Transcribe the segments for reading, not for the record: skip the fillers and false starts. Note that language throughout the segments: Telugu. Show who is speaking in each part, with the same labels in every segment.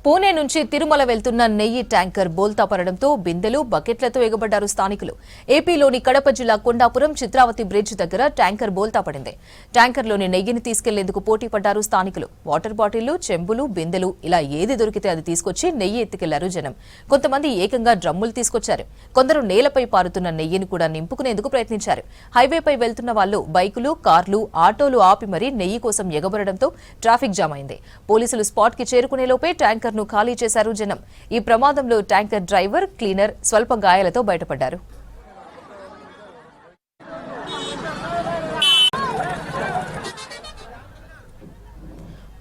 Speaker 1: పూణే నుంచి తిరుమల వెళ్తున్న నెయ్యి ట్యాంకర్ బోల్తా పడడంతో బిందెలు బకెట్లతో ఎగబడ్డారు స్థానికులు. ఏపీలోని కడప జిల్లా కొండాపురం చిత్రావతి బ్రిడ్జ్ దగ్గర ట్యాంకర్ బోల్తా పడింది. ట్యాంకర్లోని నెయ్యిని తీసుకెళ్లేందుకు పోటీ పడ్డారు స్థానికులు. వాటర్ బాటిళ్లు, చెంబులు, బిందెలు ఇలా ఏది దొరికితే అది తీసుకొచ్చి నెయ్యి ఎత్తుకెళ్లారు జనం. కొంతమంది ఏకంగా డ్రమ్ములు తీసుకొచ్చారు. కొందరు నేలపై పారుతున్న నెయ్యిని కూడా నింపుకునేందుకు ప్రయత్నించారు. హైవేపై వెళ్తున్న వాళ్లు బైకులు, కార్లు, ఆటోలు ఆపి మరీ నెయ్యి కోసం ఎగబడడంతో ట్రాఫిక్ జామ్ అయింది. పోలీసులు స్పాట్ కి చేరుకునేలోపే ట్యాంకర్ ను ఖాళీ చేశారు జనం. ఈ ప్రమాదంలో ట్యాంకర్ డ్రైవర్, క్లీనర్ స్వల్ప గాయాలతో బయటపడ్డారు.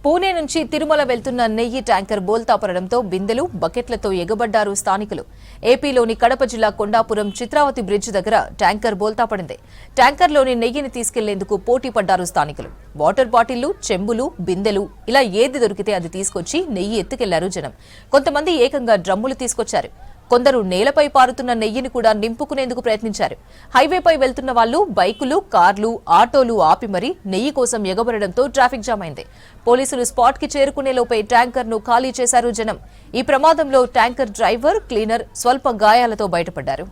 Speaker 1: పూణే నుంచి తిరుమల వెళ్తున్న నెయ్యి ట్యాంకర్ బోల్తా పడడంతో బిందెలు, బకెట్లతో ఎగబడ్డారు స్థానికులు. ఏపీలోని కడప జిల్లా కొండాపురం చిత్రావతి బ్రిడ్జ్ దగ్గర ట్యాంకర్ బోల్తా పడింది. ట్యాంకర్లోని నెయ్యిని తీసుకెళ్లేందుకు పోటీ పడ్డారు స్థానికులు. వాటర్ బాటిళ్లు, చెంబులు, బిందెలు ఇలా ఏది దొరికితే అది తీసుకొచ్చి నెయ్యి ఎత్తుకెళ్లారు జనం. కొంతమంది ఏకంగా డ్రమ్ములు తీసుకొచ్చారు. కొందరు నేలపై పారుతున్న నెయ్యిని కూడా నింపుకునేందుకు ప్రయత్నించారు. హైవేపై వెళ్తున్న వాళ్లు బైకులు, కార్లు, ఆటోలు ఆపి మరీ నెయ్యి కోసం ఎగబడడంతో ట్రాఫిక్ జామ్ అయింది. పోలీసులు స్పాట్ కి చేరుకునేలోపే ట్యాంకర్ ను ఖాళీ చేశారు జనం. ఈ ప్రమాదంలో ట్యాంకర్ డ్రైవర్, క్లీనర్ స్వల్ప గాయాలతో బయటపడ్డారు.